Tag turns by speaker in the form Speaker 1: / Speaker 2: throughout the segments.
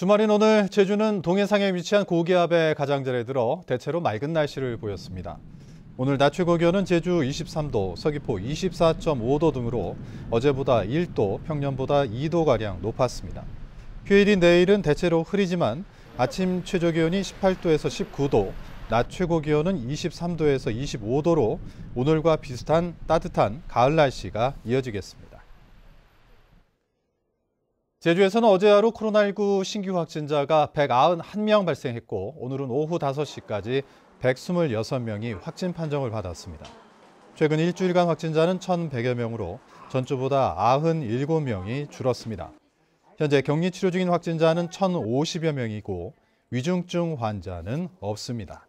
Speaker 1: 주말인 오늘 제주는 동해상에 위치한 고기압의 가장자리에 들어 대체로 맑은 날씨를 보였습니다. 오늘 낮 최고 기온은 제주 23도, 서귀포 24.5도 등으로 어제보다 1도, 평년보다 2도가량 높았습니다. 휴일인 내일은 대체로 흐리지만 아침 최저 기온이 18도에서 19도, 낮 최고 기온은 23도에서 25도로 오늘과 비슷한 따뜻한 가을 날씨가 이어지겠습니다. 제주에서는 어제 하루 코로나19 신규 확진자가 191명 발생했고 오늘은 오후 5시까지 126명이 확진 판정을 받았습니다. 최근 일주일간 확진자는 1,100여 명으로 전주보다 97명이 줄었습니다. 현재 격리 치료 중인 확진자는 1,050여 명이고 위중증 환자는 없습니다.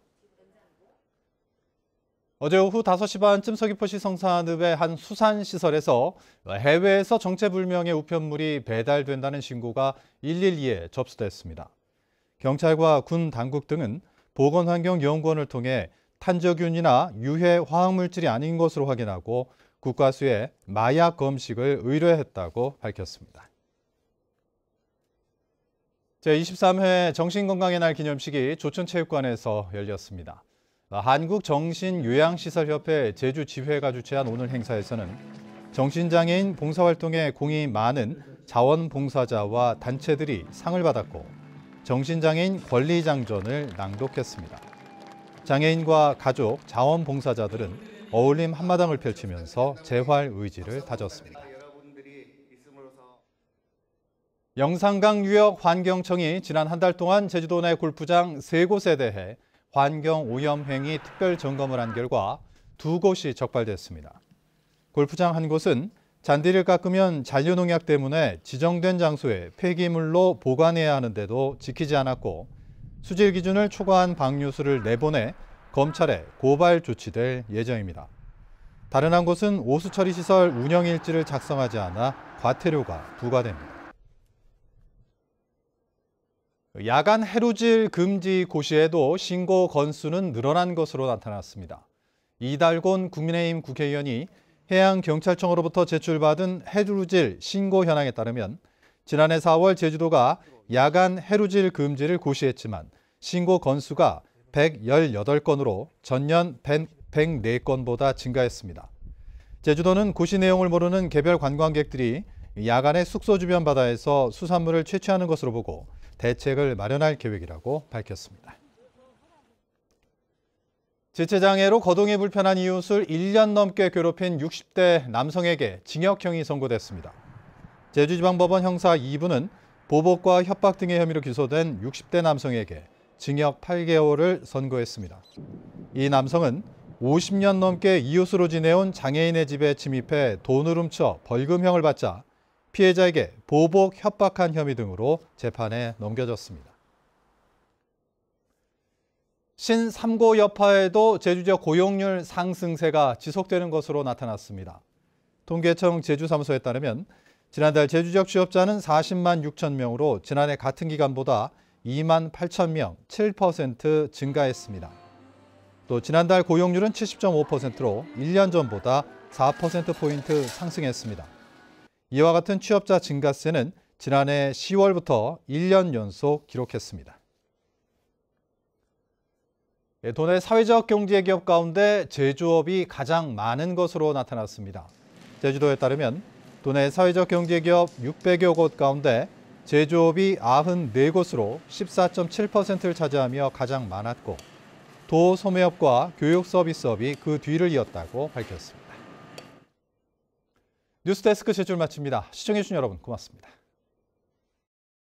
Speaker 1: 어제 오후 5시 반쯤 서귀포시 성산읍의 한 수산시설에서 해외에서 정체불명의 우편물이 배달된다는 신고가 112에 접수됐습니다. 경찰과 군 당국 등은 보건환경연구원을 통해 탄저균이나 유해 화학물질이 아닌 것으로 확인하고 국과수에 마약 검식을 의뢰했다고 밝혔습니다. 제23회 정신건강의 날 기념식이 조천체육관에서 열렸습니다. 한국정신요양시설협회 제주지회가 주최한 오늘 행사에서는 정신장애인 봉사활동에 공이 많은 자원봉사자와 단체들이 상을 받았고 정신장애인 권리장전을 낭독했습니다. 장애인과 가족, 자원봉사자들은 어울림 한마당을 펼치면서 재활 의지를 다졌습니다. 영산강유역환경청이 지난 한 달 동안 제주도 내 골프장 3곳에 대해 환경오염행위 특별 점검을 한 결과 2곳이 적발됐습니다. 골프장 한 곳은 잔디를 깎으면 잔류농약 때문에 지정된 장소에 폐기물로 보관해야 하는데도 지키지 않았고 수질 기준을 초과한 방류수를 내보내 검찰에 고발 조치될 예정입니다. 다른 한 곳은 오수처리시설 운영일지를 작성하지 않아 과태료가 부과됩니다. 야간 해루질 금지 고시에도 신고 건수는 늘어난 것으로 나타났습니다. 이달곤 국민의힘 국회의원이 해양경찰청으로부터 제출받은 해루질 신고 현황에 따르면 지난해 4월 제주도가 야간 해루질 금지를 고시했지만 신고 건수가 118건으로 전년 104건보다 증가했습니다. 제주도는 고시 내용을 모르는 개별 관광객들이 야간에 숙소 주변 바다에서 수산물을 채취하는 것으로 보고 대책을 마련할 계획이라고 밝혔습니다. 지체장애로 거동이 불편한 이웃을 1년 넘게 괴롭힌 60대 남성에게 징역형이 선고됐습니다. 제주지방법원 형사 2부는 보복과 협박 등의 혐의로 기소된 60대 남성에게 징역 8개월을 선고했습니다. 이 남성은 50년 넘게 이웃으로 지내온 장애인의 집에 침입해 돈을 훔쳐 벌금형을 받자 피해자에게 보복, 협박한 혐의 등으로 재판에 넘겨졌습니다. 신삼고 여파에도 제주 지역 고용률 상승세가 지속되는 것으로 나타났습니다. 통계청 제주사무소에 따르면 지난달 제주 지역 취업자는 40만 6천 명으로 지난해 같은 기간보다 2만 8천 명, 7% 증가했습니다. 또 지난달 고용률은 70.5%로 1년 전보다 4%포인트 상승했습니다. 이와 같은 취업자 증가세는 지난해 10월부터 1년 연속 기록했습니다. 도내 사회적 경제 기업 가운데 제조업이 가장 많은 것으로 나타났습니다. 제주도에 따르면 도내 사회적 경제 기업 600여 곳 가운데 제조업이 94곳으로 14.7%를 차지하며 가장 많았고 도 소매업과 교육 서비스업이 그 뒤를 이었다고 밝혔습니다. 뉴스데스크 제출 마칩니다. 시청해주신 여러분 고맙습니다.